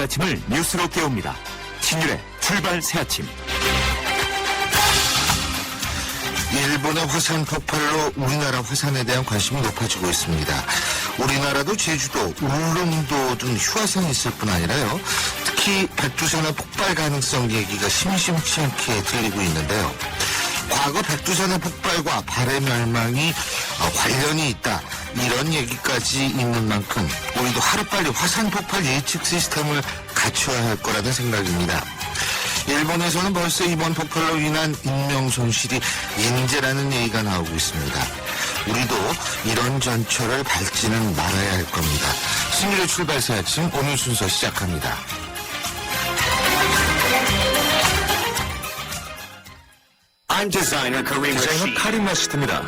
아침을 뉴스로 깨웁니다. 신율의 출발 새 아침. 일본의 화산 폭발로 우리나라 화산에 대한 관심이 높아지고 있습니다. 우리나라도 제주도, 울릉도 등 휴화산이 있을 뿐 아니라요. 특히 백두산의 폭발 가능성 얘기가 심심치 않게 들리고 있는데요. 과거 백두산의 폭발과 발해 멸망이 관련이 있다. 이런 얘기까지 있는 만큼 우리도 하루빨리 화산 폭발 예측 시스템을 갖춰야 할 거라는 생각입니다. 일본에서는 벌써 이번 폭발로 인한 인명 손실이 인재라는 얘기가 나오고 있습니다. 우리도 이런 전철을 밟지는 말아야 할 겁니다. 신율의 출발 새 아침 오늘 순서 시작합니다. 디자이너 카림 라시드입니다.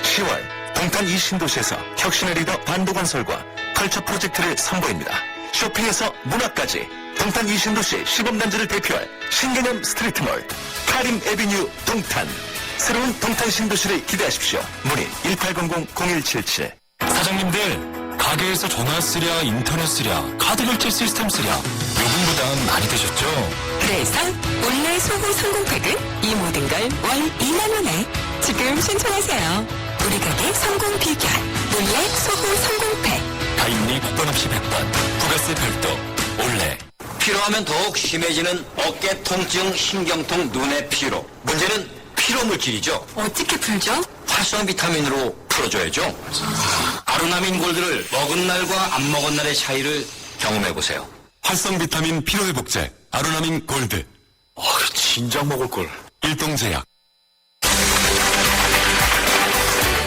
10월 동탄 이 신도시에서 혁신의 리더 반도건설과 컬처 프로젝트를 선보입니다. 쇼핑에서 문화까지 동탄 이 신도시 시범단지를 대표할 신개념 스트리트몰 카림 에비뉴 동탄. 새로운 동탄 신도시를 기대하십시오. 문의 1800-0177. 사장님들, 가게에서 전화 쓰랴, 인터넷 쓰랴, 카드 결제 시스템 쓰랴, 요금 부담 많이 되셨죠? 그래서 올레 소호 성공팩은 이 모든 걸 월 2만원에 지금 신청하세요. 우리 가게 성공 비결 올레 소호 성공팩. 가입리 복권 없이 100번, 부가세 별도, 올레. 피로하면 더욱 심해지는 어깨 통증, 신경통, 눈의 피로. 문제는 피로 물질이죠. 어떻게 풀죠? 활성 비타민으로 풀어줘야죠. 아로나민 골드를 먹은 날과 안 먹은 날의 차이를 경험해보세요. 활성 비타민 피로회복제, 아로나민 골드. 진작 먹을걸. 일동제약.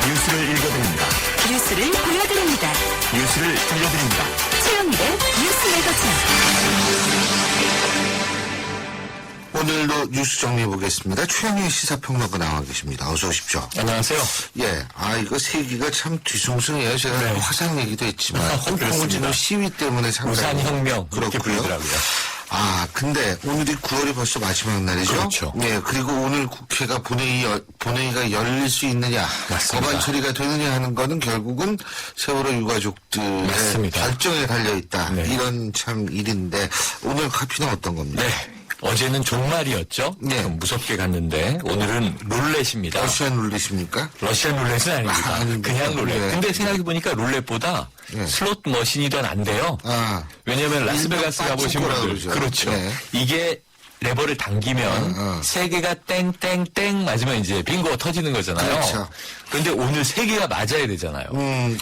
뉴스를 읽어드립니다. 뉴스를 보여드립니다. 뉴스를 들려드립니다. 최영일의 뉴스 매거진. 오늘도 뉴스 정리해보겠습니다. 최영희 시사평론가 나와 계십니다. 어서 오십시오. 안녕하세요. 예, 이거 세기가 참 뒤숭숭해요. 제가 네. 화산 얘기도 했지만 홍콩은 그렇습니다. 지금 시위 때문에 상당히 우산혁명 이렇게 그렇고요. 부르더라고요. 근데 오늘이 9월이 벌써 마지막 날이죠? 그렇죠. 네, 그리고 오늘 국회가 본회의가 열릴 수 있느냐, 맞습니다. 법안 처리가 되느냐 하는 거는 결국은 세월호 유가족들의 맞습니다. 결정에 달려있다. 네. 이런 참 일인데 오늘 카피는 어떤 겁니까? 네. 어제는 종말이었죠? 네. 좀 무섭게 갔는데, 오늘은 룰렛입니다. 러시안 룰렛입니까? 러시안 룰렛은 아닙니다. 아닙니까? 그냥 룰렛. 네. 근데 생각해보니까 룰렛보다 네. 슬롯 머신이 더 난데요. 왜냐면 라스베가스 일명 가보신 빠꾸라고 분들. 그러죠. 그렇죠. 네. 이게 레버를 당기면 세 개가 땡땡땡 맞으면 이제 빙고가 터지는 거잖아요. 그렇죠. 그런데 오늘 세 개가 맞아야 되잖아요.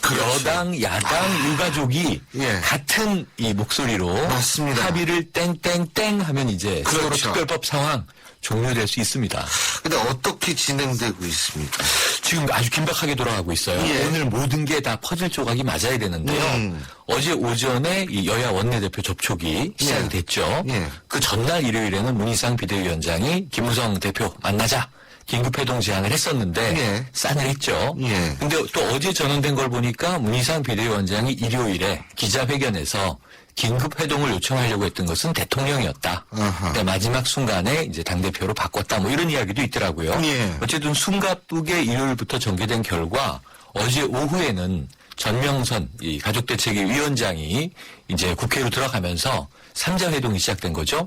그렇죠. 여당, 야당, 유가족이 예. 같은 이 목소리로 맞습니다. 합의를 땡땡땡 하면 이제 세월호 그렇죠. 특별법 상황 종료될 수 있습니다. 근데 어떻게 진행되고 있습니까? 지금 아주 긴박하게 돌아가고 있어요. 예. 오늘 모든 게 다 퍼즐 조각이 맞아야 되는데요. 어제 오전에 이 여야 원내대표 접촉이 시작이 됐죠. 예. 그 전날 일요일에는 문희상 비대위원장이 김무성 대표 만나자 긴급회동 제안을 했었는데 예. 싸늘했죠. 예. 근데 또 어제 전원된 걸 보니까 문희상 비대위원장이 일요일에 기자회견에서 긴급회동을 요청하려고 했던 것은 대통령이었다. 아하. 근데 마지막 순간에 이제 당대표로 바꿨다. 뭐 이런 이야기도 있더라고요. 예. 어쨌든 숨가쁘게 일요일부터 전개된 결과 어제 오후에는 전명선 이 가족대책위 위원장이 이제 국회로 들어가면서 3자 회동이 시작된 거죠.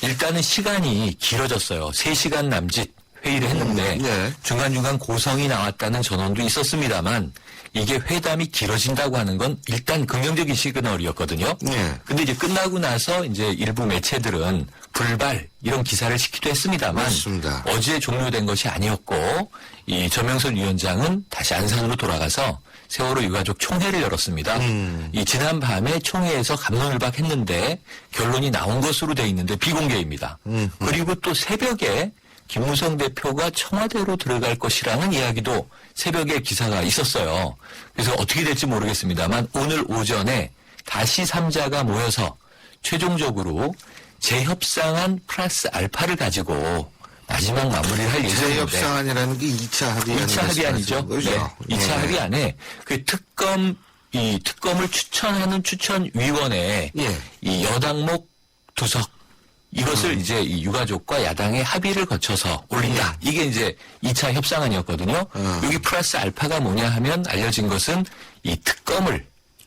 일단은 시간이 길어졌어요. 3시간 남짓 회의를 했는데 예. 중간중간 고성이 나왔다는 전언도 있었습니다만 이게 회담이 길어진다고 하는 건 일단 긍정적인 시그널이었거든요. 예. 근데 이제 끝나고 나서 이제 일부 매체들은 불발 이런 기사를 싣기도 했습니다만 맞습니다. 어제 종료된 것이 아니었고 이 전명선 위원장은 다시 안산으로 돌아가서 세월호 유가족 총회를 열었습니다. 이 지난 밤에 총회에서 갑론을박했는데 결론이 나온 것으로 돼 있는데 비공개입니다. 그리고 또 새벽에 김무성 대표가 청와대로 들어갈 것이라는 이야기도 새벽에 기사가 있었어요. 그래서 어떻게 될지 모르겠습니다만 오늘 오전에 다시 3자가 모여서 최종적으로 재협상안 플러스 알파를 가지고 마지막 마무리를 할 예정인데. 재협상안이라는 게 2차 합의안. 2차 합의안이죠. 그렇죠? 네. 2차 합의안에 그 이 특검을 추천하는 추천위원회에 예. 이 여당목 두석 이것을 이제 이 유가족과 야당의 합의를 거쳐서 올린다. 이게 이제 2차 협상안이었거든요. 여기 플러스 알파가 뭐냐 하면 알려진 것은 이 특검을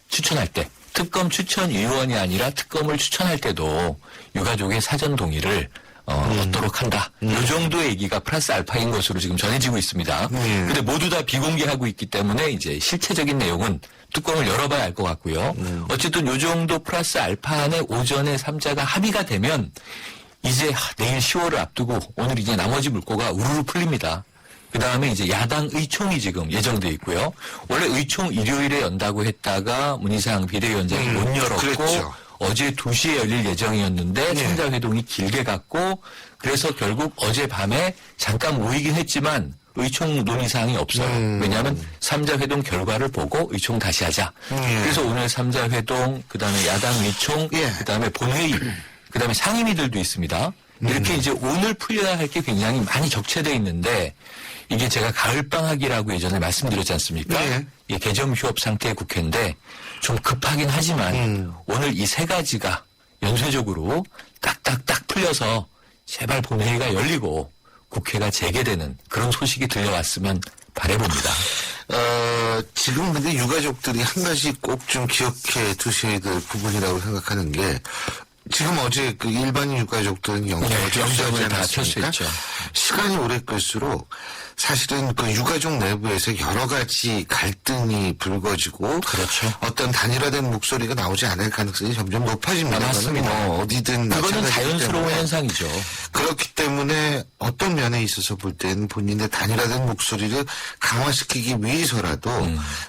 추천할 때 특검 추천위원이 아니라 특검을 추천할 때도 유가족의 사전 동의를 얻도록 한다. 이 정도의 얘기가 플러스 알파인 것으로 지금 전해지고 있습니다. 근데 모두 다 비공개하고 있기 때문에 이제 실체적인 내용은 뚜껑을 열어봐야 알 것 같고요. 어쨌든 요 정도 플러스 알파 안에 오전에 3자가 합의가 되면 이제 내일 10월을 앞두고 오늘 이제 나머지 물꼬가 우르르 풀립니다. 그 다음에 이제 야당 의총이 지금 예정돼 있고요. 원래 의총 일요일에 연다고 했다가 문희상 비대위원장이 못 열었고 그랬죠. 어제 2시에 열릴 예정이었는데 네. 3자 회동이 길게 갔고 그래서 결국 어젯밤에 잠깐 모이긴 했지만 의총 논의사항이 없어요. 왜냐하면 3자 회동 결과를 보고 의총 다시 하자. 그래서 오늘 3자 회동, 그다음에 야당 의총, 예. 그다음에 본회의, 그다음에 상임위들도 있습니다. 이렇게 이제 오늘 풀려야 할 게 굉장히 많이 적체되어 있는데 이게 제가 가을방학이라고 예전에 말씀드렸지 않습니까? 네. 이게 개점 휴업 상태의 국회인데 좀 급하긴 하지만 오늘 이 세 가지가 연쇄적으로 딱딱딱 풀려서 제발 본회의가 열리고 국회가 재개되는 그런 소식이 들려왔으면 바라봅니다. 지금 근데 유가족들이 한 가지 꼭 좀 기억해 두셔야 될 부분이라고 생각하는 게 지금 어제 그 일반인 유가족들은 영장을 영장을 다 않았습니까? 철수했죠. 시간이 오래 끌수록 사실은 그 유가족 내부에서 여러 가지 갈등이 불거지고 그렇죠. 어떤 단일화된 목소리가 나오지 않을 가능성이 점점 높아집니다. 맞습니다. 그거는 뭐 어디든 그거는 마찬가지이기 자연스러운 때문에 현상이죠. 그렇기 때문에 어떤 면에 있어서 볼 때는 본인의 단일화된 목소리를 강화시키기 위해서라도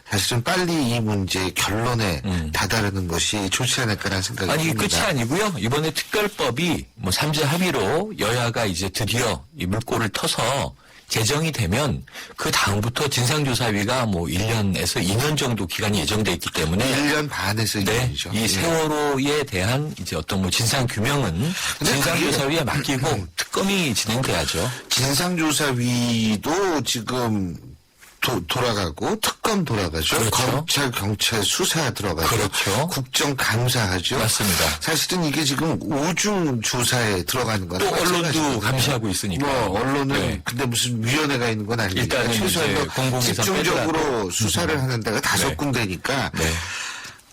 사실은 빨리 이 문제의 결론에 다다르는 것이 좋지 않을까라는 생각이 아니, 듭니다. 끝이 아니고요. 이번에 특별법이 뭐 3자 합의로 여야가 이제 드디어 이 물꼬를 터서 제정이 되면 그 다음부터 진상조사위가 뭐 1년에서 2년 정도 기간이 예정돼 있기 때문에 1년 반에서 네, 2년이죠. 이 세월호에 대한 이제 어떤 뭐 진상 규명은 근데 진상조사위에 맡기고 특검이 진행돼야죠. 진상조사위도 지금 돌아가고 특검 돌아가죠. 그렇죠. 검찰, 경찰 수사 들어가죠. 그렇죠. 국정감사하죠. 맞습니다. 사실은 이게 지금 오중 조사에 들어가는 거는 또 언론도 감시하고 있으니까. 뭐 언론은 네. 근데 무슨 위원회가 있는 건 아니니까 일단은 최소한 이제 뭐 공공위성 집중적으로 빼더라도. 수사를 하는 데가 5군데니까 네.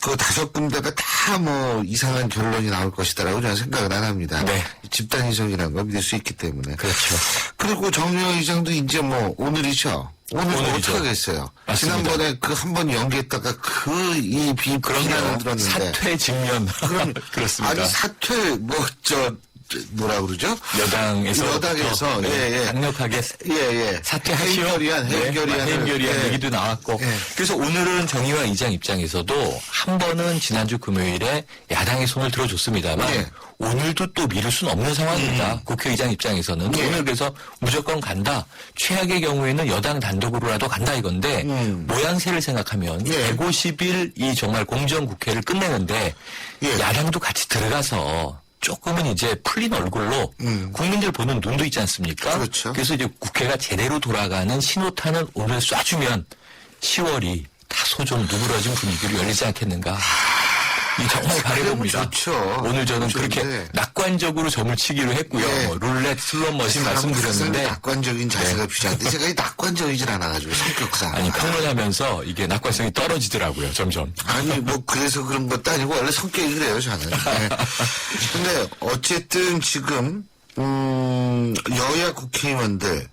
그 5군데가 다 뭐 이상한 결론이 나올 것이다라고 저는 생각을 안 합니다. 네. 집단 이성이라는 걸 믿을 수 있기 때문에. 그렇죠. 그리고 정유영 의장도 이제 뭐 오늘이죠. 오늘 오늘이죠. 어떻게 하겠어요? 맞습니다. 지난번에 그 한 번 연기했다가 비난을 그럼요. 들었는데. 사퇴 직면. 그럼 그렇습니다. 아니 사퇴 뭐라 그러죠? 여당에서 예. 강력하게 예. 사퇴하시오. 해임결의안 예. 얘기도 나왔고. 예. 그래서 오늘은 정의화 의장 입장에서도 한 번은 지난주 금요일에 야당의 손을 들어줬습니다만 예. 오늘도 또 미룰 수는 없는 상황입니다. 국회의장 입장에서는 예. 오늘 그래서 무조건 간다. 최악의 경우에는 여당 단독으로라도 간다 이건데 모양새를 생각하면 예. 150일 이 정말 공정국회를 끝내는데 예. 야당도 같이 들어가서 조금은 이제 풀린 얼굴로 국민들 보는 눈도 있지 않습니까? 그렇죠. 그래서 이제 국회가 제대로 돌아가는 신호탄은 오늘 쏴주면 10월이 다소 좀 누그러진 분위기로 열리지 않겠는가. 이 정말 바라봅니다. 좋죠. 오늘 저는 좋은데. 그렇게 낙관적으로 점을 치기로 했고요. 네. 뭐 룰렛, 슬롯 머신 말씀드렸는데 낙관적인 자세가 필요한데 제가 이 낙관적이질 않아가지고 성격상. 아니 평론하면서 이게 낙관성이 떨어지더라고요. 점점. 아니 뭐 그래서 그런 것도 아니고 원래 성격이 그래요 저는. 네. 근데 어쨌든 지금 여야 국회의원들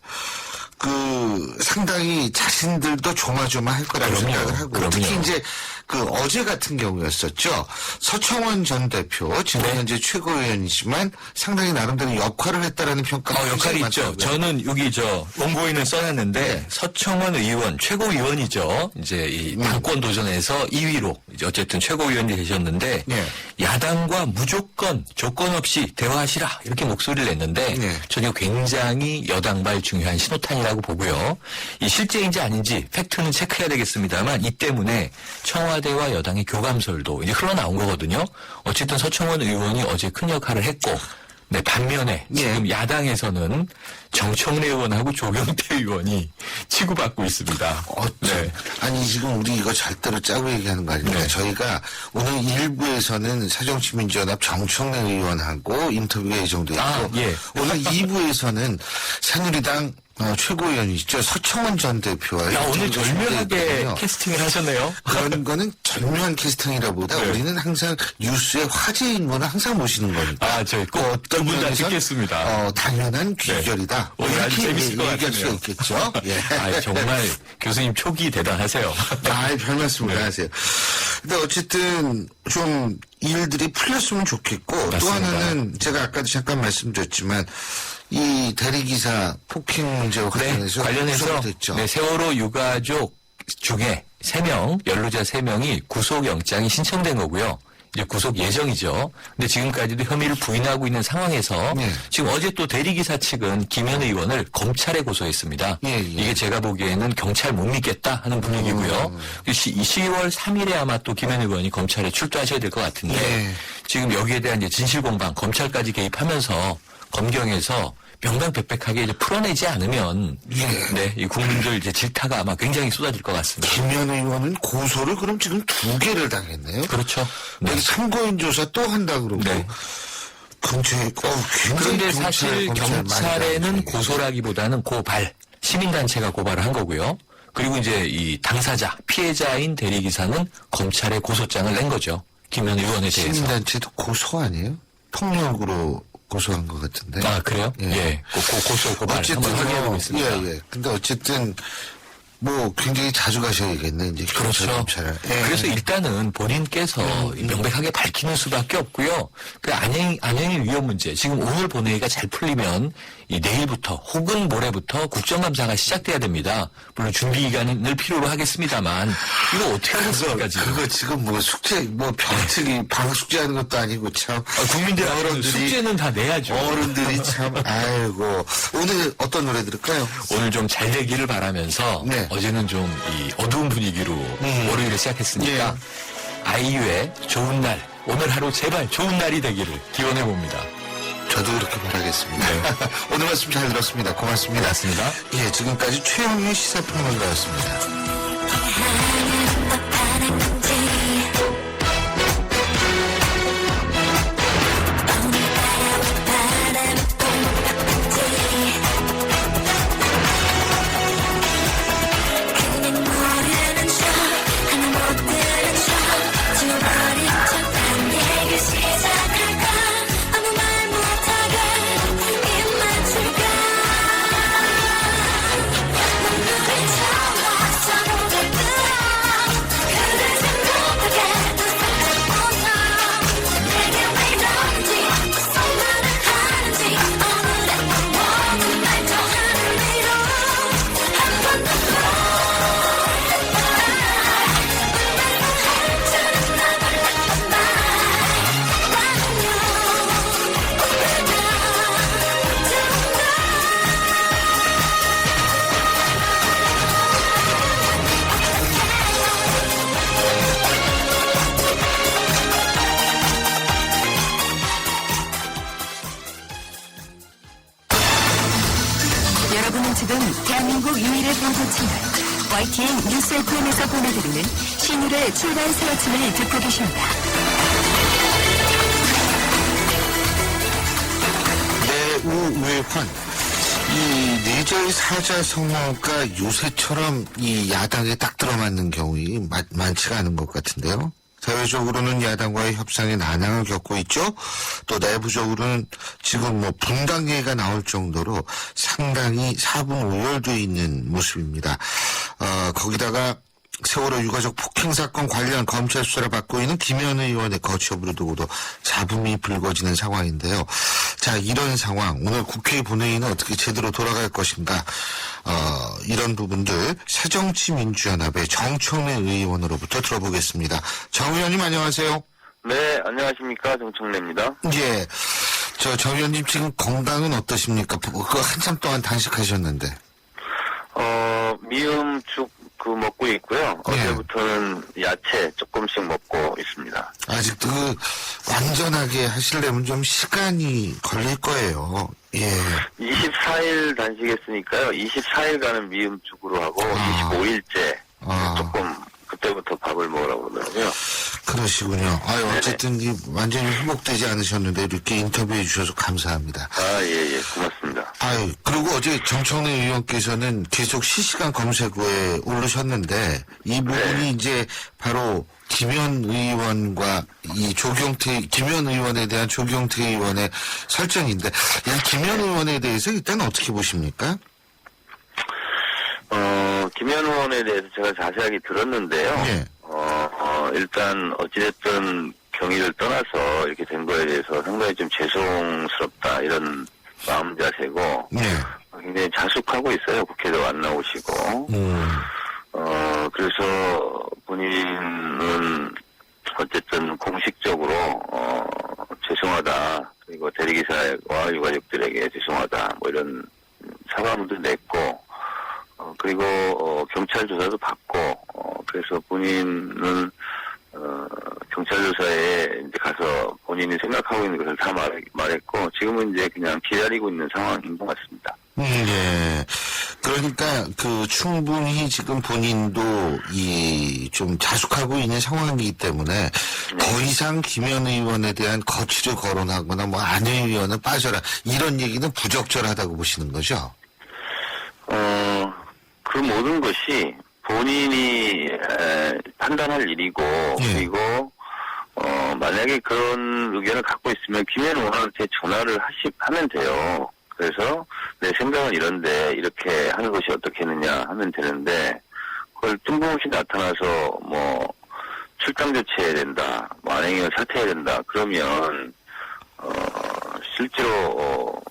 그 상당히 자신들도 조마조마할 거라고 그럼요. 생각을 하고 그럼요. 특히 이제 그 어제 같은 경우였었죠. 서청원 전 대표 지금 네. 현재 최고위원이지만 상당히 나름대로 역할을 했다라는 평가가 역할이 굉장히 있죠. 많더라고요. 저는 여기 원고인을 써놨는데 네. 서청원 의원 최고위원이죠. 이제 이 당권 도전에서 2위로 이제 어쨌든 최고위원이 되셨는데 네. 야당과 무조건 조건 없이 대화하시라 이렇게 목소리를 냈는데 네. 저는 굉장히 여당발 중요한 신호탄이라고 보고요. 이 실제인지 아닌지 팩트는 체크해야 되겠습니다만 이 때문에 청와대와 여당의 교감설도 이제 흘러나온 거거든요. 어쨌든 서청원 의원이 어제 큰 역할을 했고 네, 반면에 예. 지금 야당에서는 정청래 의원하고 조경태 의원이 치고받고 있습니다. 네. 아니 지금 우리 이거 절대로 짜고 얘기하는 거 아닙니까? 네. 저희가 오늘 1부에서는 새정치민주연합 정청래 의원하고 인터뷰가 예정돼 있고 아, 예. 오늘 2부에서는 새누리당 최고위원이시죠. 서청원 전 대표와. 야, 오늘 절묘하게 있거든요. 캐스팅을 하셨네요. 그런 거는 절묘한 캐스팅이라보다 네. 우리는 항상 뉴스의 화제인 거는 항상 모시는 거니까. 아, 저희 꼭 두 분 다 면에선, 듣겠습니다. 당연한 귀결이다. 오늘 아주 이렇게 재밌을 것 얘기할 수가 같네요. 있겠죠. 예. 아, 정말 교수님 촉이 대단하세요. 별 말씀을 하세요. 근데 어쨌든 좀 일들이 풀렸으면 좋겠고 또 맞습니다. 하나는 제가 아까도 잠깐 말씀드렸지만 이 대리기사 폭행 문제와 관련해서 관련해서 구속이 됐죠. 네, 세월호 유가족 중에 3명, 연루자 3명이 구속영장이 신청된 거고요. 이제 구속 예정이죠. 근데 지금까지도 혐의를 부인하고 있는 상황에서 네. 지금 어제 또 대리기사 측은 김현 의원을 검찰에 고소했습니다. 예, 예. 이게 제가 보기에는 경찰 못 믿겠다 하는 분위기고요. 10월 3일에 아마 또 김현 의원이 검찰에 출두하셔야 될 것 같은데 예. 지금 여기에 대한 이제 진실공방 검찰까지 개입하면서 검경에서 명명백백하게 이제 풀어내지 않으면 예. 네, 이 국민들 이제 질타가 아마 굉장히 쏟아질 것 같습니다. 김현 의원은 고소를 그럼 지금 2개를 당했네요. 그렇죠. 네. 여기 참고인 조사 또 한다 그러고 네. 굉장히 그런데 사실 검찰 많이 경찰에는 나오죠. 고소라기보다는 고발, 시민단체가 고발을 한 거고요. 그리고 이제 이 당사자, 피해자인 대리기사는 검찰에 고소장을 낸 거죠. 김현 의원에 대해서. 시민단체도 고소 아니에요? 폭력으로 고소한 것 같은데. 아, 그래요? 예. 예. 고소 고발 한번 확인해보고 있습니다. 예. 근데 어쨌든 뭐 굉장히 자주 가셔야겠네 이제 그렇죠. 검찰을. 예. 그래서 일단은 본인께서 명백하게 밝히는 수밖에 없고요. 그 안행일 위험 문제 지금 오늘 본회의가 잘 풀리면 이 내일부터 혹은 모레부터 국정감사가 시작돼야 됩니다. 물론 준비 기간을 필요로 하겠습니다만 이거 어떻게 하겠습니까 지금? 그거 지금 뭐 숙제 뭐 병특이 방학 숙제하는 것도 아니고 참 국민들 어른들이 숙제는 다 내야죠. 어른들이 참 아이고 오늘 어떤 노래 들을까요? 오늘 좀 잘 되기를 바라면서 네. 어제는 좀 이 어두운 분위기로 월요일에 시작했으니까 아이유의 좋은 날 오늘 하루 제발 좋은 날이 되기를 기원해 봅니다. 저도 그렇게 바라겠습니다. 오늘 말씀 잘 들었습니다. 고맙습니다. 고맙습니다. 예, 지금까지 최영의 시사평론가였습니다. 여러분은 지금 대한민국 유일의 방송 채널 YTN 뉴스 FM에서 보내드리는 신율의 출발 새아침을 듣고 계십니다. 내우외환 이 내절 사자성어가 요새처럼 이 야당에 딱 들어맞는 경우이 많지가 않은 것 같은데요. 사회적으로는 야당과의 협상에 난항을 겪고 있죠. 또 내부적으로는 지금 뭐 분당 얘기가 나올 정도로 상당히 사분오열되어 있는 모습입니다. 거기다가 세월호 유가족 폭행 사건 관련 검찰 수사를 받고 있는 김현 의원의 거취 여부를 두고도 잡음이 불거지는 상황인데요. 자, 이런 상황 오늘 국회 본회의는 어떻게 제대로 돌아갈 것인가? 이런 부분들 새정치민주연합의 정청래 의원으로부터 들어보겠습니다. 정 의원님 안녕하세요. 네, 안녕하십니까. 정청래입니다. 예, 정 의원님 지금 건강은 어떠십니까? 그거 한참 동안 단식하셨는데. 미음죽 먹고 있고요. 네. 어제부터는 야채 조금씩 먹고 있습니다. 아직도 완전하게 하시려면 좀 시간이 걸릴 거예요. 예. 24일 단식했으니까요. 24일간은 미음죽으로 하고 25일째 조금 그때부터 밥을 먹으라고 그러더라고요. 그러시군요. 어쨌든 완전히 회복되지 않으셨는데 이렇게 인터뷰해 주셔서 감사합니다. 예, 고맙습니다. 아유, 그리고 어제 정청래 의원께서는 계속 실시간 검색어에 오르셨는데, 이 부분이 이제 바로 김현 의원과 김현 의원에 대한 조경태 의원의 설정인데, 이 김현 의원에 대해서 일단 어떻게 보십니까? 김현 의원에 대해서 제가 자세하게 들었는데요. 예. 일단 어찌됐든 경위를 떠나서 이렇게 된 거에 대해서 상당히 좀 죄송스럽다 이런 마음 자세고 네. 굉장히 자숙하고 있어요. 국회도 안 나오시고. 그래서 본인은 어쨌든 공식적으로 죄송하다. 그리고 대리기사와 유가족들에게 죄송하다. 뭐 이런 사과문도 냈고 그리고 경찰 조사도 받고 그래서 본인은 경찰 조사에 이제 가서 본인이 생각하고 있는 것을 다 말했고 지금은 이제 그냥 기다리고 있는 상황인 것 같습니다. 예. 그러니까 충분히 지금 본인도 좀 자숙하고 있는 상황이기 때문에 더 이상 김현 의원에 대한 거취를 거론하거나 뭐 안효 의원은 빠져라 이런 얘기는 부적절하다고 보시는 거죠? 그 모든 것이 본인이 판단할 일이고 그리고 만약에 그런 의견을 갖고 있으면 김현 의원한테 전화를 하면 돼요. 그래서 내 생각은 이런데 이렇게 하는 것이 어떻겠느냐 하면 되는데 그걸 뜬금없이 나타나서 뭐 출당 조치해야 된다, 뭐 안행이면 사퇴해야 된다 그러면 실제로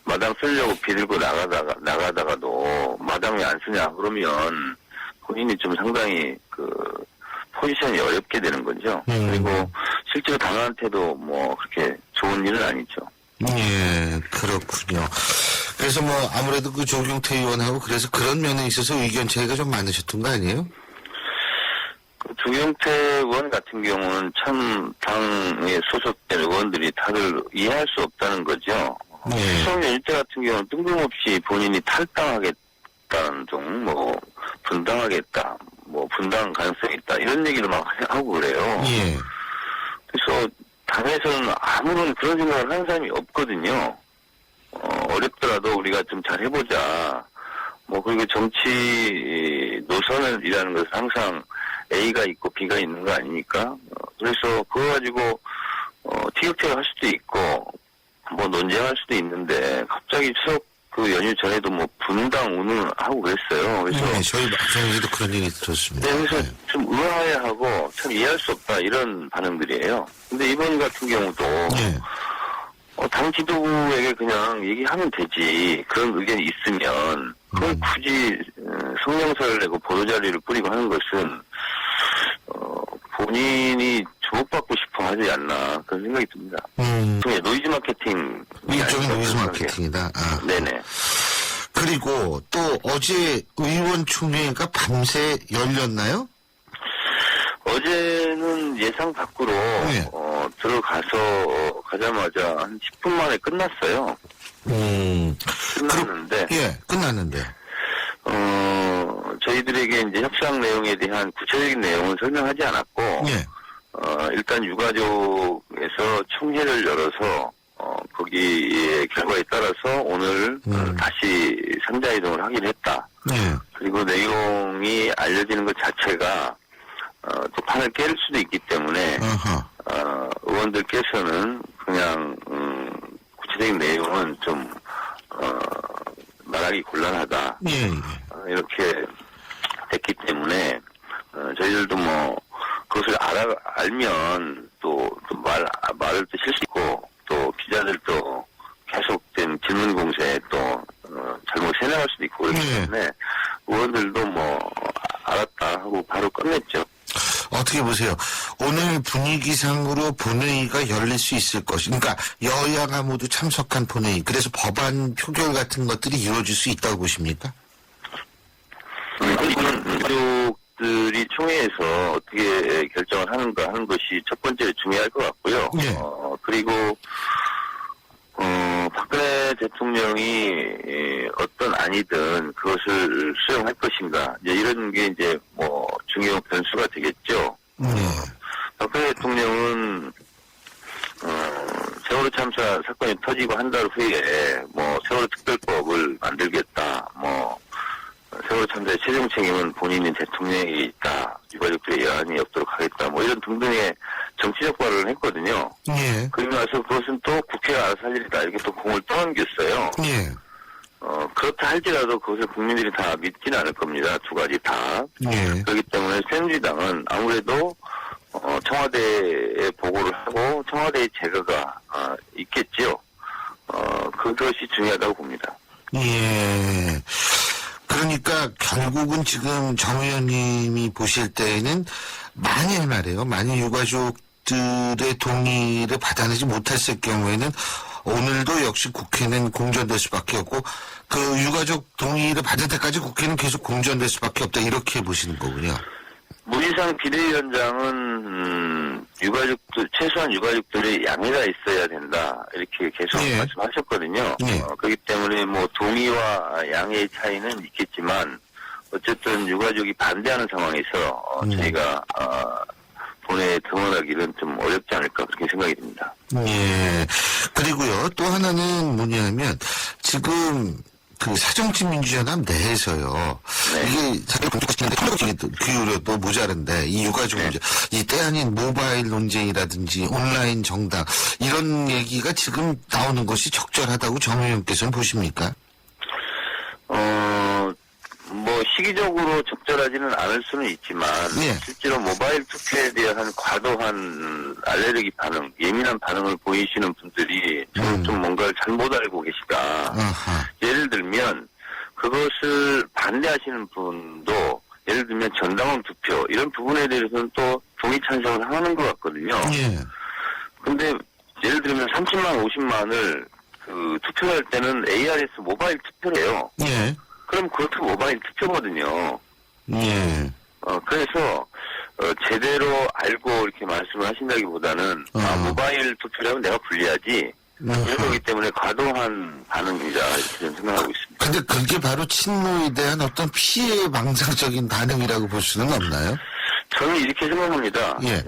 마당 쓰려고 비들고 나가다가도 마당 왜 안 쓰냐 그러면 본인이 좀 상당히 포지션이 어렵게 되는 거죠. 그리고 실제로 당한테도 뭐 그렇게 좋은 일은 아니죠. 예, 그렇군요. 그래서 뭐 아무래도 조경태 의원하고 그래서 그런 면에 있어서 의견 차이가 좀 많으셨던 거 아니에요? 조경태 의원 같은 경우는 참 당에 소속된 의원들이 다들 이해할 수 없다는 거죠. 수성연 일대 같은 경우는 뜬금없이 본인이 탈당하겠다는 등, 뭐, 분당하겠다, 뭐, 분당 가능성이 있다, 이런 얘기를 막 하고 그래요. 예. 그래서 당에서는 아무런 그런 생각을 하는 사람이 없거든요. 어렵더라도 우리가 좀 잘 해보자. 뭐, 그리고 정치 노선이라는 것은 항상 A가 있고 B가 있는 거 아니니까. 그래서 그거 가지고, 티격태격 할 수도 있고, 뭐 논쟁할 수도 있는데 갑자기 추석 연휴 전에도 뭐 분당 운운을 하고 그랬어요. 그래서 네, 저희 방송에서도 그런 얘기 들었습니다. 네, 그래서 좀 의아해하고 참 이해할 수 없다 이런 반응들이에요. 근데 이번 같은 경우도 당 지도부에게 그냥 얘기하면 되지 그런 의견이 있으면 그걸 굳이 성명서를 내고 보도자료를 뿌리고 하는 것은 본인이 주목받고 싶어 하지 않나 그런 생각이 듭니다. 노이즈 마케팅 일종의 노이즈 마케팅이다. 아. 네네. 그리고 또 어제 의원총회가 밤새 열렸나요? 어제는 예상 밖으로 들어가서 가자마자 한 10분 만에 끝났어요. 끝났는데 끝났는데 저희들에게 이제 협상 내용에 대한 구체적인 내용은 설명하지 않았고 일단 유가족에서 총회를 열어서 거기에 결과에 따라서 오늘 다시 상자 이동을 하긴 했다. 그리고 내용이 알려지는 것 자체가 또 판을 깰 수도 있기 때문에 의원들께서는 그냥 구체적인 내용은 좀 말하기 곤란하다. 이렇게 됐기 때문에 저희들도 뭐 그것을 알면 또 말을 또 실 수 있고 또 기자들도 계속된 질문 공세에 또 잘못 세뇌할 수도 있고 그렇기 때문에 의원들도 뭐 알았다 하고 바로 끝냈죠. 어떻게 보세요? 오늘 분위기상으로 본회의가 열릴 수 있을 것이, 그러니까 여야가 모두 참석한 본회의, 그래서 법안 표결 같은 것들이 이루어질 수 있다고 보십니까? 가족들이 총회에서 어떻게 결정을 하는가 하는 것이 첫 번째로 중요할 것 같고요. 그리고 박근혜 대통령이 어떤 안이든 그것을 수용할 것인가 이제 이런 게 이제 뭐 중요한 변수가 되겠죠. 박근혜 대통령은 세월호 참사 사건이 터지고 한 달 후에 뭐 세월호 특별법을 최종 책임은 본인인 대통령에게 있다. 유가족들의 여한이 없도록 하겠다. 뭐 이런 등등의 정치적 발언을 했거든요. 예. 그리고 나서 그것은 또 국회가 알아서 할 일이다. 이렇게 또 공을 떠넘겼어요. 예. 그렇다 할지라도 그것을 국민들이 다 믿지는 않을 겁니다. 두 가지 다. 예. 그렇기 때문에 새누리당은 아무래도 청와대에 보고를 하고 청와대의 제거가 있겠지요. 그것이 중요하다고 봅니다. 예. 그러니까 결국은 지금 정 의원님이 보실 때에는 만일 말이에요. 만일 유가족들의 동의를 받아내지 못했을 경우에는 오늘도 역시 국회는 공전될 수밖에 없고 그 유가족 동의를 받을 때까지 국회는 계속 공전될 수밖에 없다. 이렇게 보시는 거군요. 문희상 비대위원장은 유가족들 최소한 유가족들의 양해가 있어야 된다 이렇게 계속 예. 말씀하셨거든요. 예. 그렇기 때문에 뭐 동의와 양해의 차이는 있겠지만 어쨌든 유가족이 반대하는 상황에서 저희가 본회에 등원하기는 좀 어렵지 않을까 그렇게 생각이 듭니다. 예. 그리고요, 또 하나는 뭐냐면, 지금, 그 사정치민주연합 내에서요. 네. 이게 자기가 공격하시는데 통역이 기울여도 모자른데 이 유가족 문제, 이 때 아닌 모바일 논쟁이라든지 온라인 정당 이런 얘기가 지금 나오는 것이 적절하다고 정 의원께서는 보십니까? 뭐 시기적으로 적절하지는 않을 수는 있지만 예. 실제로 모바일 투표에 대한 과도한 알레르기 반응, 예민한 반응을 보이시는 분들이 좀 뭔가를 잘못 알고 계시다. 아하. 예를 들면 그것을 반대하시는 분도 예를 들면 전당원 투표 이런 부분에 대해서는 또 동의 찬성을 하는 것 같거든요. 예. 근데 예를 들면 30만, 50만을 그 투표할 때는 ARS 모바일 투표래요. 예. 그럼 그것도 모바일 투표거든요. 예. 그래서 제대로 알고 이렇게 말씀을 하신다기보다는 모바일 투표라면 내가 불리하지 이런 거기 때문에 과도한 반응이다 이렇게 저는 생각하고 있습니다. 근데 그게 바로 친노에 대한 어떤 피해 망상적인 반응이라고 볼 수는 없나요? 저는 이렇게 생각합니다. 예.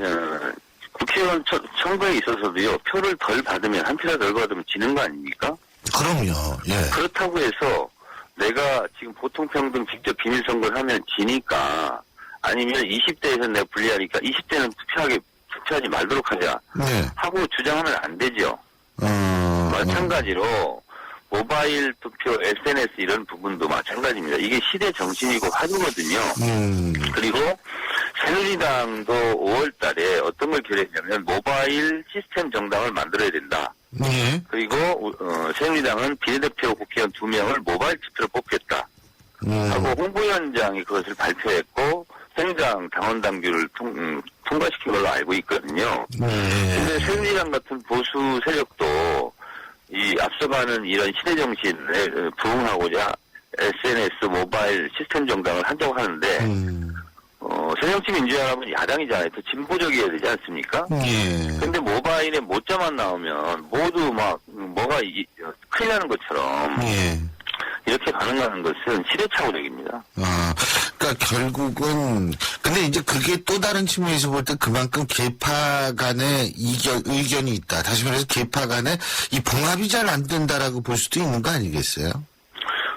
국회의원 선거에 있어서도요 표를 덜 받으면 한 표나 덜 받으면 지는 거 아닙니까? 그럼요. 예. 그렇다고 해서 내가 지금 보통평등 직접 비밀선거를 하면 지니까 아니면 20대에서 내가 불리하니까 20대는 투표하지 말도록 하자 네. 하고 주장하면 안 되죠. 마찬가지로 모바일 투표, SNS 이런 부분도 마찬가지입니다. 이게 시대 정신이고 화두거든요. 그리고 새누리당도 5월 달에 어떤 걸 결의했냐면 모바일 시스템 정당을 만들어야 된다. 예. 그리고 새누리당은 비례대표 국회의원 2명을 모바일 투표로 뽑겠다. 하고 홍보위원장이 그것을 발표했고 새누리당 당원 당규를 통과시킨 걸로 알고 있거든요. 근데 새누리당 같은 보수 세력도 이 앞서가는 이런 시대 정신에 부응하고자 SNS 모바일 시스템 정당을 한다고 하는데 새정치민주연합은 야당이잖아요. 더 진보적이어야 되지 않습니까? 예. 근데 모바일에 모자만 나오면 모두 막 뭐가 큰일 나는 것처럼 예. 이렇게 반응하는 것은 시대착오적입니다. 그러니까 결국은 근데 이제 그게 또 다른 측면에서 볼 때 그만큼 계파 간의 의견이 있다. 다시 말해서 계파 간의 이 봉합이 잘 안 된다라고 볼 수도 있는 거 아니겠어요?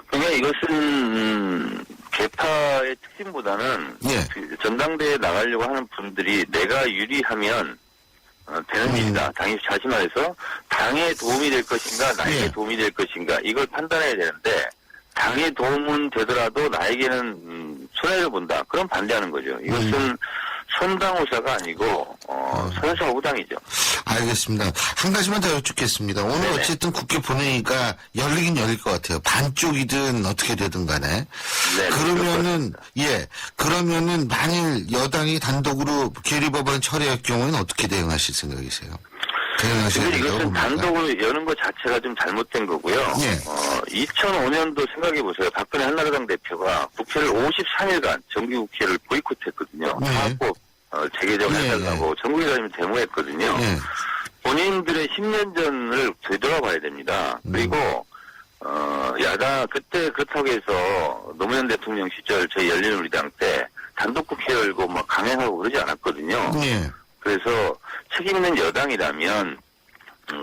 그러니까 이것은 계파의 특징보다는 예. 그 전당대회에 나가려고 하는 분들이 내가 유리하면 되는 일이다. 당이 다시 말해서 당에 도움이 될 것인가 나에게 예. 도움이 될 것인가 이걸 판단해야 되는데 당에 도움은 되더라도 나에게는 손해를 본다. 그럼 반대하는 거죠. 이것은 선당후사가 아니고 선사후당이죠. 알겠습니다. 한 가지만 더 여쭙겠습니다. 오늘 네네. 어쨌든 국회 본회의가 열리긴 열릴 것 같아요. 반쪽이든 어떻게 되든 간에. 네, 그러면은 만일 여당이 단독으로 계류법안 처리할 경우에는 어떻게 대응하실 생각이세요? 대응하셔야 근데 된다고 이것은 봅니까? 단독으로 여는 것 자체가 좀 잘못된 거고요. 예. 2005년도 생각해보세요. 박근혜 한나라당 대표가 국회를 53일간 정기국회를 보이콧했거든요. 네. 사학법 재개정을 예, 해달라고 전국에 다니면 데모했거든요. 예. 본인들의 10년 전을 되돌아봐야 됩니다. 그리고 야당 그때 그렇다고 해서 노무현 대통령 시절 저희 열린우리당 때 단독 국회 열고 막 강행하고 그러지 않았거든요. 예. 그래서 책임 있는 여당이라면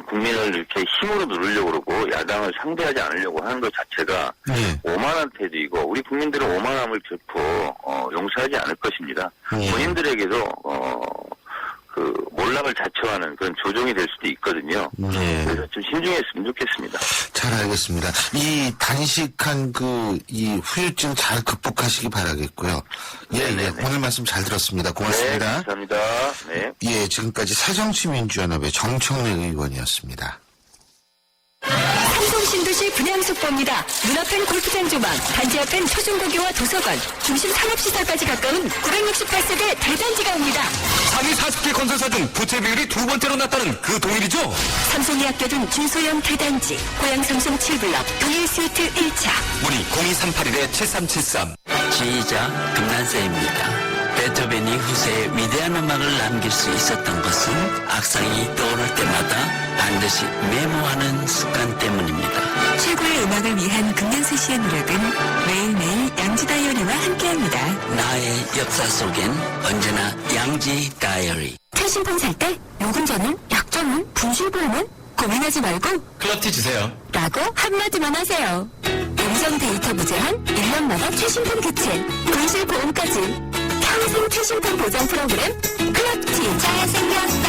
국민을 이렇게 힘으로 누르려고 그러고 야당을 상대하지 않으려고 하는 것 자체가 예. 오만한 태도이고 우리 국민들은 오만함을 결코 용서하지 않을 것입니다. 예. 본인들에게도 그 몰락을 자초하는 그런 조종이 될 수도 있거든요. 네. 그래서 좀 신중했으면 좋겠습니다. 잘 알겠습니다. 이 단식한 이 후유증 잘 극복하시기 바라겠고요. 예, 예. 네네네. 오늘 말씀 잘 들었습니다. 네, 고맙습니다. 감사합니다. 네. 예, 지금까지 새정치민주연합의 정청래 의원이었습니다. 삼성 신도시 분양속보입니다. 눈앞엔 골프장 조망, 단지 앞엔 초중고교와 도서관, 중심 산업시설까지 가까운 968세대 대단지가 옵니다. 상위 40개 건설사 중 부채 비율이 두 번째로 낮다는 그 동일이죠? 삼성이 아껴둔 중소형 대단지, 고양 삼성 7블럭, 동일 스위트 1차. 문의 0238-7373. 지휘자 금난세입니다. 베토벤이 후세에 위대한 음악을 남길 수 있었던 것은 악상이 떠오를 때마다 반드시 메모하는 습관 때문입니다. 최고의 음악을 위한 금난세 씨의 노력은 매일매일 양지 다이어리와 함께합니다. 나의 역사 속엔 언제나 양지 다이어리. 최신폰 살 때 요금제는, 약정은, 분실보험은 고민하지 말고 클럽티 주세요. 라고 한마디만 하세요. 음성 데이터 무제한, 1년마다 최신폰 교체, 분실보험까지 평생 최신폰 보장 프로그램 클럽티. 잘생겼다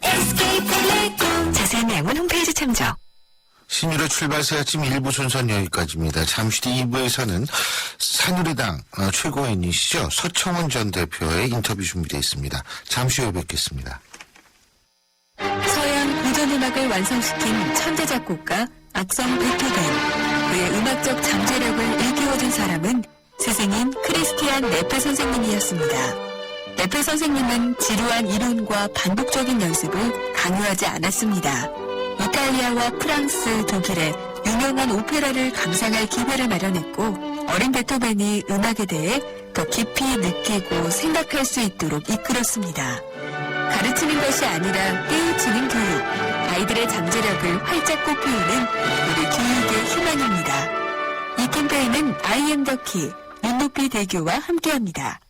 SK텔레콤. 자세한 내용은 홈페이지 참조. 신유의 출발새 아침 1부 순서는 여기까지입니다. 잠시 뒤 2부에서는 새누리당 최고위원이시죠. 서청원 전 대표의 인터뷰 준비되어 있습니다. 잠시 후에 뵙겠습니다. 서양 고전음악을 완성시킨 천재 작곡가 악성 베토벤. 그의 음악적 잠재력을 일깨워준 사람은 스승인 크리스티안 네페 선생님이었습니다. 네페 선생님은 지루한 이론과 반복적인 연습을 강요하지 않았습니다. 이탈리아와 프랑스, 독일의 유명한 오페라를 감상할 기회를 마련했고 어린 베토벤이 음악에 대해 더 깊이 느끼고 생각할 수 있도록 이끌었습니다. 가르치는 것이 아니라 깨우치는 교육, 아이들의 잠재력을 활짝 꽃피우는 우리 교육의 희망입니다. 이 캠페인은 I am the key, 눈높이 대교와 함께합니다.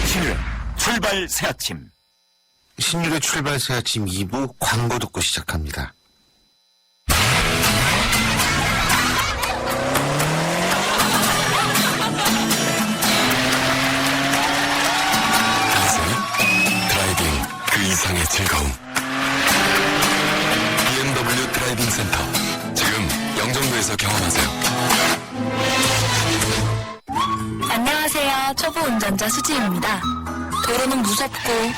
신유의 출발 새 아침. 신유의 출발새 아침 2부 광고 듣고 시작합니다. 드라이빙 그 이상의 즐거움. BMW 드라이빙 센터. 지금 영종도에서 경험하세요. 안녕하세요. 초보 운전자 수지입니다. 도로는 무섭고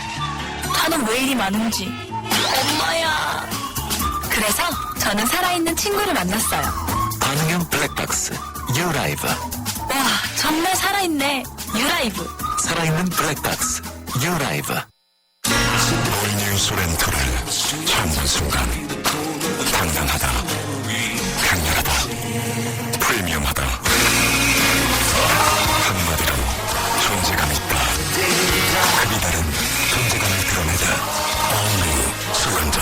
차는 왜 이리 많은지. 엄마야. 그래서 저는 살아있는 친구를 만났어요. 반응형 블랙박스 유라이브. 와, 정말 살아있네. 유라이브. 살아있는 블랙박스 유라이브. 올뉴 소렌토를 찾는 순간 당당하다, 강렬하다, 프리미엄하다. 한마디로 존재감 있다. 급이 다른 존재감을 드러내다. 올뉴 소렌토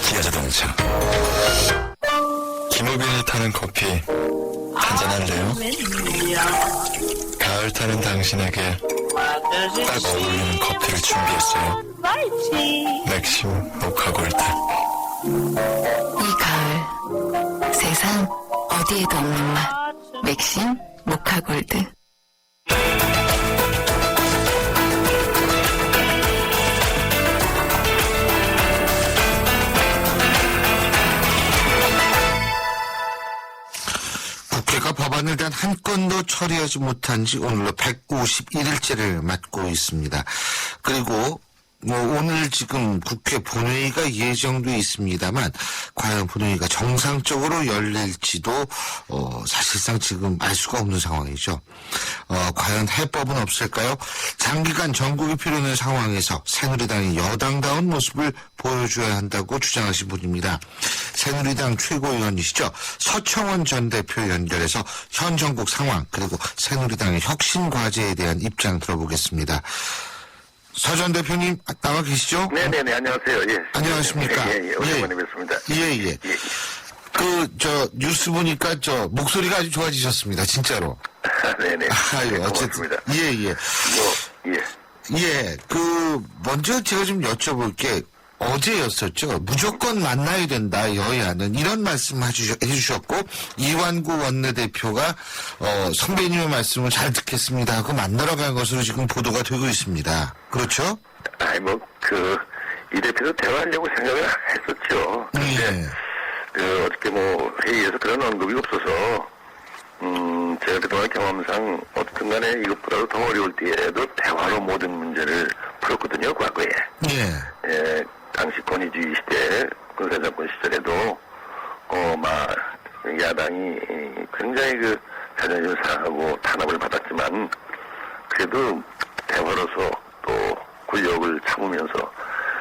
기아자동차. 김우빈이 타는 커피 한잔할래요? 가을 타는 당신에게 딱 어울리는 커피를 준비했어요. 맥심 모카골드. 이 가을, 세상 어디에도 없는 맛. 맥심 모카골드. 국회가 법안을 단 한 건도 처리하지 못한 지 오늘로 151일째를 맞고 있습니다. 그리고 오늘 지금 국회 본회의가 예정돼 있습니다만 과연 본회의가 정상적으로 열릴지도 사실상 지금 알 수가 없는 상황이죠. 과연 해법은 없을까요? 장기간 전국이 필요한 상황에서 새누리당이 여당다운 모습을 보여줘야 한다고 주장하신 분입니다. 새누리당 최고위원이시죠. 서청원 전 대표 연결해서 현 전국 상황 그리고 새누리당의 혁신 과제에 대한 입장 들어보겠습니다. 서 전 대표님 나와 계시죠? 네네네, 안녕하세요. 예. 안녕하십니까? 예, 오랜만에 뵙습니다. 예. 뉴스 보니까 목소리가 아주 좋아지셨습니다. 진짜로. 네네. 아유, 어쨌든. 고맙습니다. 예. 예. 예, 먼저 제가 좀 여쭤볼 게 어제였었죠. 무조건 만나야 된다, 여야는. 이런 말씀 해주셨고, 이완구 원내대표가, 선배님의 말씀을 잘 듣겠습니다 하고 만나러 간 것으로 지금 보도가 되고 있습니다. 그렇죠? 이 대표도 대화하려고 생각을 했었죠. 근데, 어저께 회의에서 그런 언급이 없어서, 제가 그동안 경험상 어떻든 간에 이것보다도 더 어려울 때에도 대화로 모든 문제를 풀었거든요, 과거에. 예, 당시 권위주의 시대, 군사정권 시절에도, 야당이 굉장히 자존심 상하고 탄압을 받았지만, 그래도 대화로서 또 권력을 참으면서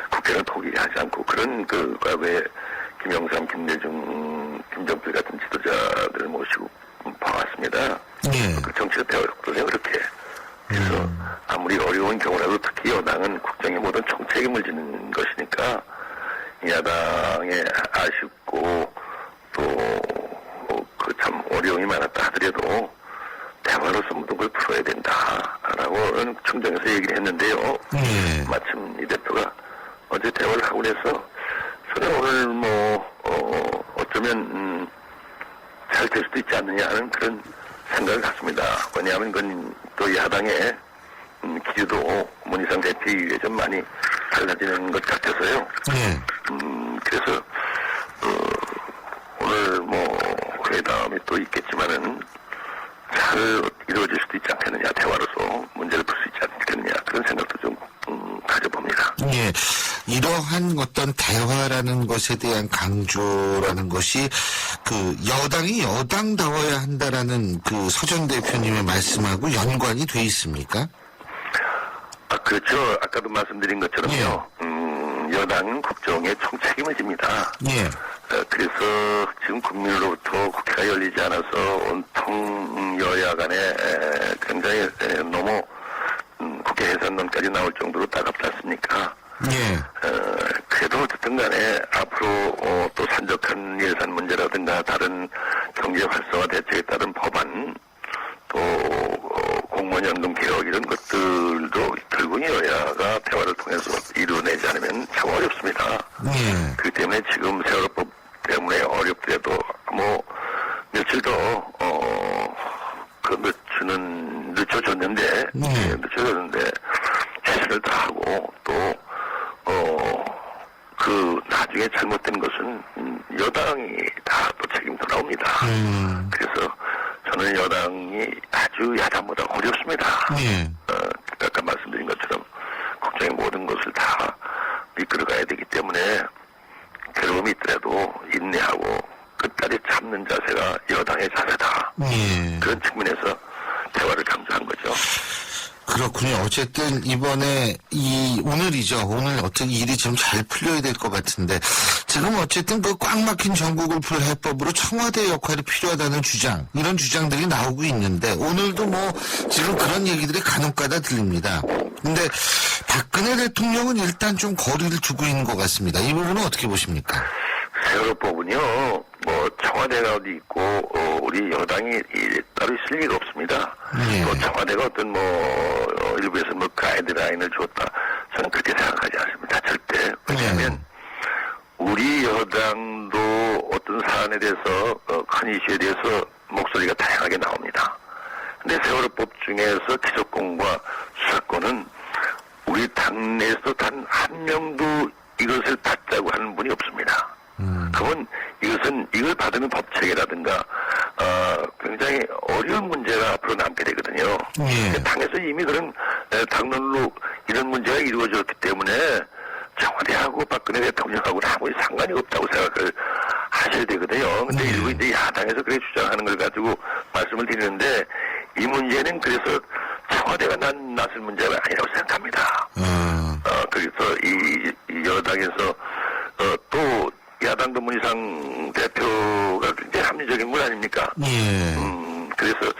국회를 포기하지 않고 그런 과거에 김영삼, 김대중, 김정필 같은 지도자들을 모시고 봐왔습니다. 정치가 배웠거든요, 그렇게. 그래서 아무리 어려운 경우라도 특히 여당은 국정의 모든 총책임을 지는 것이니까 야당에 아쉽고 또 참 어려움이 많았다 하더라도 대화로서 모든 걸 풀어야 된다라고 충정에서 얘기를 했는데요. 마침 이 대표가 어제 대화를 하고 그래서 저는 오늘 어쩌면 잘 될 수도 있지 않느냐 하는 그런 생각을 갖습니다. 왜냐하면 그건 또 야당의 기류도 문희상 대표 이후에 좀 많이 달라지는 것 같아서요. 그래서 오늘 회담이 또 있겠지만은 잘 이루어질 수도 있지 않겠느냐, 대화로서 문제를 풀 수 있지 않겠느냐 그런 생각도 좀 가져봅니다. 예, 이러한 어떤 대화라는 것에 대한 강조라는 것이 여당이 여당다워야 한다라는 서전 대표님의 말씀하고 연관이 돼 있습니까? 그렇죠. 아까도 말씀드린 것처럼요. 여당은 국정의 총책임을 집니다. 그래서 지금 국민으로부터 국회가 열리지 않아서 온통 여야 간에 굉장히 너무 국회 해산론까지 나올 정도로 따갑지 않습니까? 그래도 어쨌든 간에 앞으로 또 산적한 예산 문제라든가 다른 경제 활성화 대책에 따른 법안 또 공무원 연금 개혁 이런 것들도 결국 여야가 대화를 통해서 이루어내지 않으면 참 어렵습니다. 그렇기 때문에 지금 세월호법 때문에 어렵더라도 며칠 더 늦춰졌는데 최선을 다하고 또 나중에 잘못된 것은 여당이 다 또 책임도 나옵니다. 그래서 저는 여당이 아주 야당보다 어렵습니다. 아까 말씀드린 것처럼 국정의 모든 것을 다 이끌어가야 되기 때문에 괴로움이 있더라도 인내하고 끝까지 참는 자세가 여당의 자세다. 그런 측면에서 대화를 강조한 거죠. 그렇군요. 어쨌든 이번에 오늘이죠. 오늘 어떻게 일이 좀 잘 풀려야 될 것 같은데 지금 어쨌든 꽉 막힌 전국을 풀 해법으로 청와대 역할이 필요하다는 주장, 이런 주장들이 나오고 있는데 오늘도 지금 그런 얘기들이 간혹가다 들립니다. 근데 박근혜 대통령은 일단 좀 거리를 두고 있는 것 같습니다. 이 부분은 어떻게 보십니까? 세월호법은요, 청와대가 어디 있고, 우리 여당이 따로 있을 리가 없습니다. 또 청와대가 어떤 일부에서 가이드라인을 줬다. 저는 그렇게 생각하지 않습니다. 절대. 왜냐하면, 우리 여당도 어떤 사안에 대해서, 큰 이슈에 대해서 목소리가 다양하게 나옵니다. 근데 세월호법 중에서 기소권과 수사권은 우리 당내에서 단 한 명도 이것을 받자고 하는 분이 없습니다. 그건 이걸 받으면 법체계라든가 굉장히 어려운 문제가 앞으로 남게 되거든요. 당에서 이미 그런 당론으로 이런 문제가 이루어졌기 때문에 청와대하고 박근혜 대통령하고는 아무리 상관이 없다고 생각을 하셔야 되거든요. 근데 일부 이제 야당에서 그렇게 주장하는 걸 가지고 말씀을 드리는데 이 문제는 그래서 청와대가 나설 문제가 아니라고 생각합니다. 그래서 이 여당에서 또 야당도 문희상 대표가 굉장히 합리적인 분 아닙니까? 그래서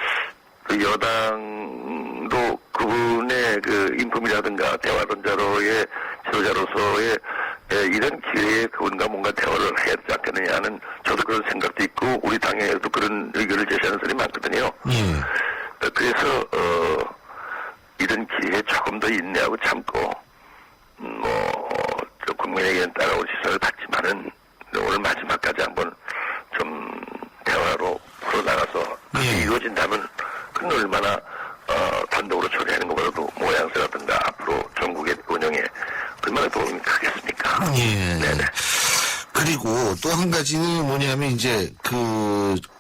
여당도 그분의 인품이라든가 대화론자로의 지도자로서의 이런 기회에 그분과 뭔가 대화를 해야 되지 않겠느냐 하는 저도 그런 생각도 있고 우리 당에도 그런 의견을 제시하는 사람이 많거든요. 그래서 이런 기회에 조금 더 인내하고 참고, 국민에게는 따가운 시선을 받지만은, 오늘 마지막까지 한번 좀 대화로 풀어나가서 그게 이루어진다면, 그건 얼마나, 단독으로 처리하는 것보다도 모양새라든가 앞으로 전국의 운영에 얼마나 도움이 크겠습니까? 예. 네네. 그리고 또 한 가지는 뭐냐면 이제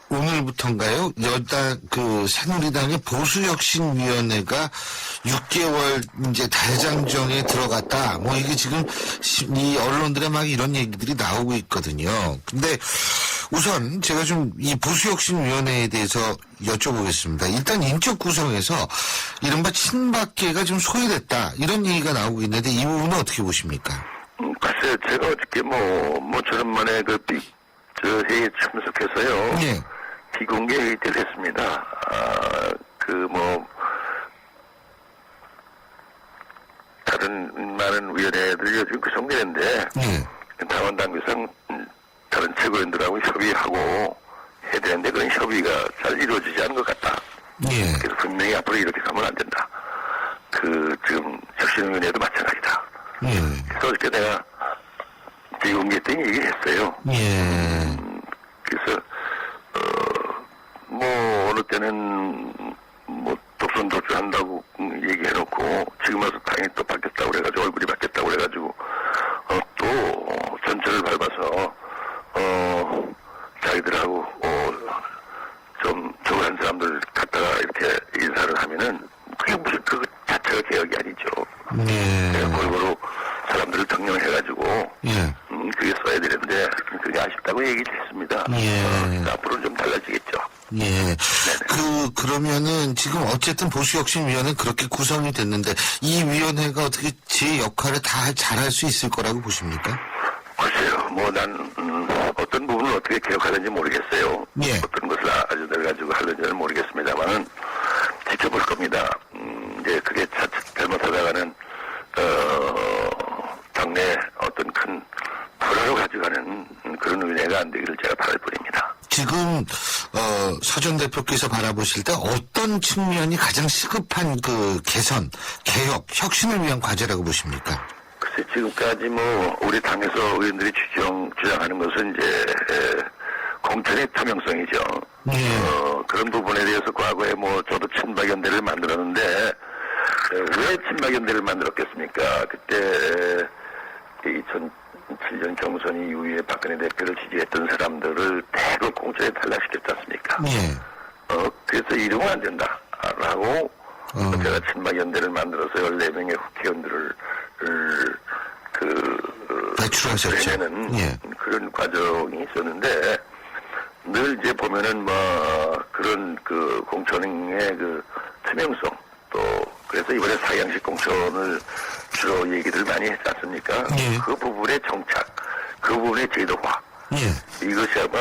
오늘부터인가요? 새누리당의 보수혁신위원회가 6개월 이제 대장정에 들어갔다. 뭐 이게 지금 이 언론들에 막 이런 얘기들이 나오고 있거든요. 근데 우선 제가 좀 이 보수혁신위원회에 대해서 여쭤보겠습니다. 일단 인적 구성에서 이른바 친박계가 좀 소외됐다. 이런 얘기가 나오고 있는데 이 부분은 어떻게 보십니까? 글쎄요, 제가 어저께 저런만에 회의에 참석해서요. 예. 비공개 회의를 했습니다. 다른 많은 위원회들이 요즘 구성되는데, 당원 당규상 다른 최고위원들하고 협의하고 해야 되는데, 그런 협의가 잘 이루어지지 않은 것 같다. 예. 그래서 분명히 앞으로 이렇게 가면 안 된다. 지금 혁신위원회도 마찬가지다. 그래서 어저께 내가 비공개 때 얘기를 했어요. 예. 그래서, 어느 때는, 독선 도주한다고 얘기해놓고, 지금 와서 당이 또 바뀌었다고 그래가지고, 얼굴이 바뀌었다고 그래가지고, 또, 전철을 밟아서, 자기들하고, 좀 좋아하는 사람들 갖다가 이렇게 인사를 하면은, 그게 무슨 그 자체가 개혁이 아니죠. 내가 골고루 사람들을 정령해가지고, 그게 써야 되는데, 그게 아쉽다고 얘기를 했습니다. 앞으로는 좀 달라지겠죠. 예. 그러면은 지금 어쨌든 보수혁신위원회는 그렇게 구성이 됐는데 이 위원회가 어떻게 제 역할을 다 잘할 수 있을 거라고 보십니까? 글쎄요, 난 어떤 부분을 어떻게 개혁하는지 모르겠어요. 예. 어떤 것을 가지고 하는지는 모르겠습니다만은 지켜볼 겁니다. 이제 그게 자칫 잘못하다가는 당내 어떤 큰 불화로 가져가는 그런 은혜가 안 되기를 제가 바랄 뿐입니다. 지금 서 전 대표께서 바라보실 때 어떤 측면이 가장 시급한 개선, 개혁, 혁신을 위한 과제라고 보십니까? 글쎄 지금까지 우리 당에서 의원들이 주장하는 것은 이제 공천의 투명성이죠. 그런 부분에 대해서 과거에 저도 친박연대를 만들었는데 왜 친박연대를 만들었겠습니까? 그때 2007년 경선 이후에 박근혜 대표를 지지했던 사람들을 대거 공천에 탈락시켰지 않습니까? 그래서 이러면 안 된다라고 제가 친박연대를 만들어서 14명의 국회의원들을 배출하셨죠. 내는 그런 과정이 있었는데 늘 이제 보면은 그런 공천의 투명성 또 그래서 이번에 사양식 공천을 주로 얘기를 많이 했지 않습니까? 그 부분의 정착, 그 부분의 제도화. 이것이 아마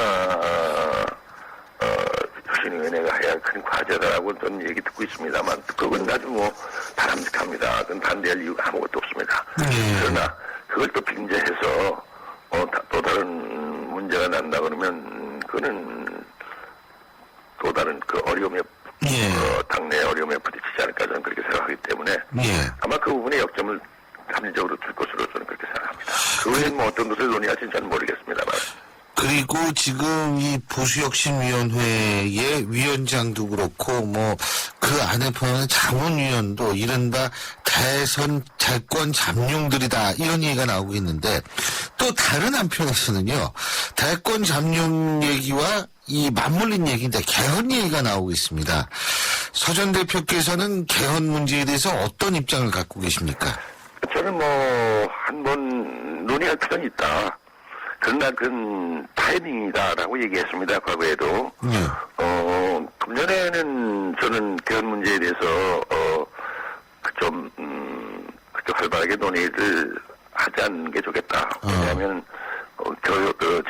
혁신위원회가 해야 할 큰 과제다라고 저는 얘기 듣고 있습니다만 그건 아주 바람직합니다. 그건 반대할 이유가 아무것도 없습니다. 그러나 그걸 또 빙자해서 또 다른 문제가 난다 그러면 그거는 또 다른 어려움에 당내 어려움에 부딪히지 않을까 저는 그렇게 생각하기 때문에 아마 그 부분에 역점을 합리적으로 줄 것으로 저는 그렇게 생각합니다. 그 외에는 어떤 것을 논의할지는 잘 모르겠습니다만. 그리고 지금 이 보수혁신위원회의 위원장도 그렇고 그 안에 포함한 자문위원도 이른바 대권 잠룡들이다 이런 얘기가 나오고 있는데 또 다른 한편에서는요 대권 잠룡 얘기와 이 맞물린 얘기인데 개헌 얘기가 나오고 있습니다. 서 전 대표께서는 개헌 문제에 대해서 어떤 입장을 갖고 계십니까? 저는 한번 논의할 필요는 있다. 그러나 그건 타이밍이다라고 얘기했습니다. 과거에도. 금년에는 저는 개헌 문제에 대해서 그쪽 활발하게 논의를 하지 않는 게 좋겠다. 왜냐하면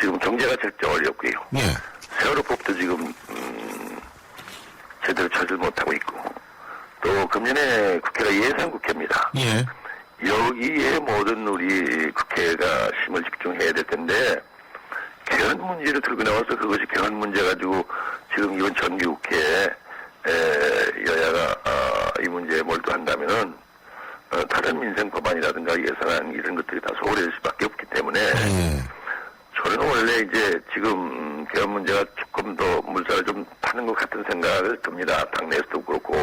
지금 경제가 절대 어렵고요. 세월호법도 지금 제대로 처리를 못하고 있고 또 금년에 국회가 예산국회입니다. 여기에 모든 우리 국회가 힘을 집중해야 될 텐데 개헌 문제를 들고 나와서 그것이 개헌 문제 가지고 지금 이번 정기국회에 여야가 이 문제에 몰두하는 한다면은 다른 민생 법안이라든가 예산안 이런 것들이 다 소홀해질 수밖에 없기 때문에 저는 원래 이제 지금 개헌 문제가 조금 더 물살을 좀 타는 것 같은 생각을 듭니다. 당내에서도 그렇고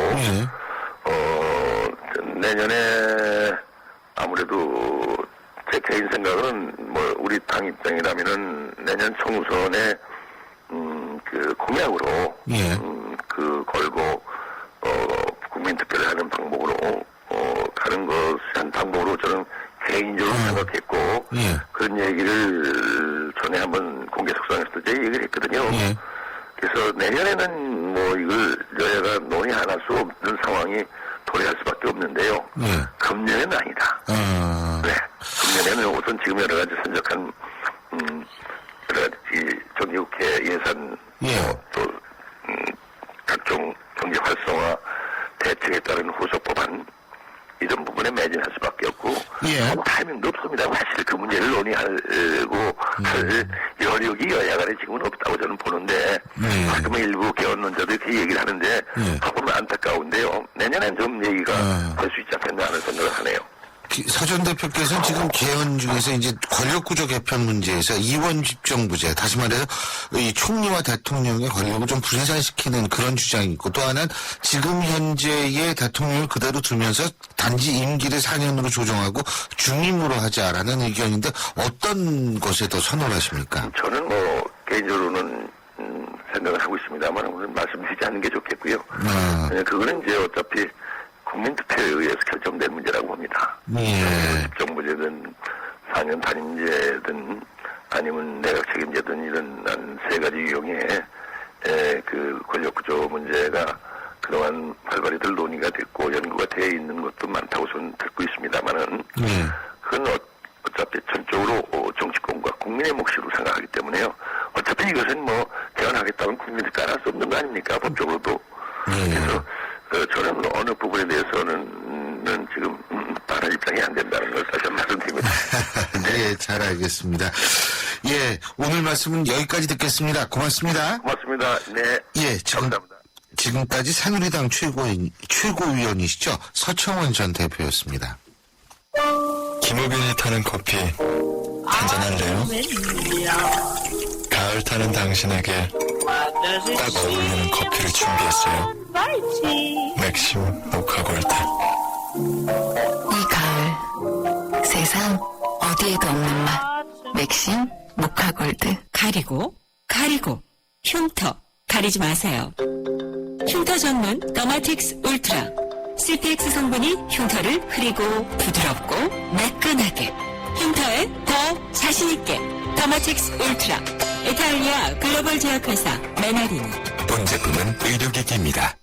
내년에 아무래도 제 개인 생각은 뭐 우리 당 입장이라면은 내년 총선에 그 공약으로 그 걸고 국민 투표를 하는 방법으로 가는 것이 한 방법으로 저는 개인적으로 생각했고 그런 얘기를 전에 한번 공개 속상에서도 제 얘기를 했거든요. 그래서 내년에는 뭐 이걸 여야가 논의 안 할 수 없는 상황이 도래할 수밖에 없는데요. 금년에는 아니다. 네. 금년에는 우선 지금 여러 가지 선적한 여러 가지 정기국회 예산 또 각종 경제 활성화 대책에 따른 후속 법안 이런 부분에 매진할 수밖에 없고 타이밍도 없습니다. 사실 그 문제를 논의하고 할 여력이 여야 간에 지금은 없다고 저는 보는데 가끔은 일부 개헌론자도 이렇게 얘기를 하는데 가보면 안타까운데요. 내년엔 좀 얘기가 될 수 있지 않겠나 하는 생각을 하네요. 서 전 대표께서는 지금 개헌 중에서 이제 권력구조 개편 문제에서 이원 집정부제, 다시 말해서 이 총리와 대통령의 권력을 좀 분산시키는 그런 주장이 있고, 또 하나는 지금 현재의 대통령을 그대로 두면서 단지 임기를 4년으로 조정하고 중임으로 하자라는 의견인데 어떤 것에 더 선호를 하십니까? 저는 뭐 개인적으로는 생각을 하고 있습니다만 오늘 말씀드리지 않는 게 좋겠고요. 그거는 이제 어차피 국민투표에 의해서 결정된 문제라고 봅니다. 집정부제든 4년 단임제든 아니면 내각 책임제든 이런 한 세 가지 유형의 그 권력구조 문제가 그동안 활발히들 논의가 됐고 연구가 되어 있는 것도 많다고 저는 듣고 있습니다만은 그건 어차피 전적으로 정치권과 국민의 몫으로 생각하기 때문에요. 어차피 이것은 뭐 개헌하겠다면 국민이 따라할 수 없는 거 아닙니까? 법적으로도. 그래서 저는 어느 부분에 대해서는 지금 다른 입장이 안 된다는 걸 다시 한번 말씀드립니다. 네, 잘 알겠습니다. 예, 오늘 말씀은 여기까지 듣겠습니다. 고맙습니다. 고맙습니다. 네. 예, 감사합니다. 지금까지 새누리당 최고위원이시죠? 서청원 전 대표였습니다. 김우빈이 타는 커피 한잔할래요? 가을 타는 당신에게 딱 어울리는 커피를 준비했어요. 맥심 모카 골드. 이 가을 세상 어디에도 없는 맛 맥심 모카골드. 가리고 흉터 가리지 마세요. 흉터 전문 더마틱스 울트라. CPX 성분이 흉터를 흐리고 부드럽고 매끈하게, 흉터에 더 자신있게. 더마틱스 울트라. 이탈리아 글로벌 제약회사 메나리니. 본 제품은 의료기기입니다.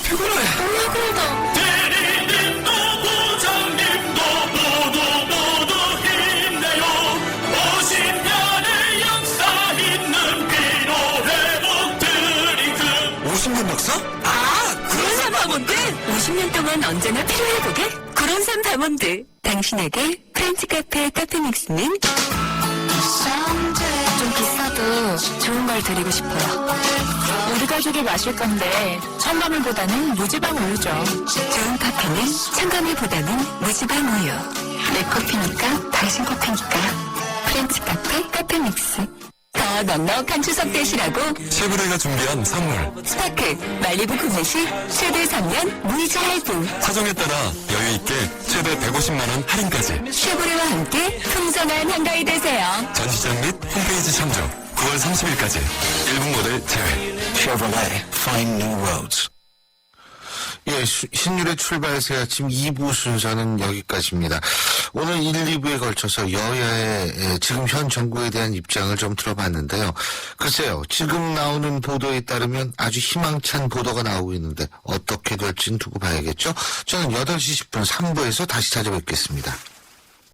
피곤해. 얼굴도. 대리님도 부장님도 모두 힘내요. 50년의 역사 있는 피로회복 드링크. 50년 역사? 구론산 바몬드. 50년 동안 언제나 필요해보게 구론산 바몬드. 당신에게 프렌치 카페 카페믹스는 좀 비싸도 좋은 걸 드리고 싶어요. 우리 가족이 마실 건데 첨가물보다는 무지방 우유죠. 좋은 커피는 첨가물보다는 무지방 우유. 내 커피니까 당신 커피니까 프렌치 카페 카페믹스. 더 넉넉한 추석 되시라고 쉐보레가 준비한 선물. 스파크 말리부 구매 시 최대 3년 무이자 할부. 사정에 따라 여유 있게 최대 150만 원 할인까지. 쉐보레와 함께 풍성한 한가위 되세요. 전시장 및 홈페이지 참조. 9월 30일까지. 일부 모델 제외. Chevrolet, find new roads. 예, 신율의 출발 새 아침 2부 순서는 여기까지입니다. 오늘 1, 2부에 걸쳐서 여야의 지금 현 정부에 대한 입장을 좀 들어봤는데요. 글쎄요, 지금 나오는 보도에 따르면 아주 희망찬 보도가 나오고 있는데 어떻게 될지는 두고 봐야겠죠. 저는 8시 10분 3부에서 다시 찾아뵙겠습니다.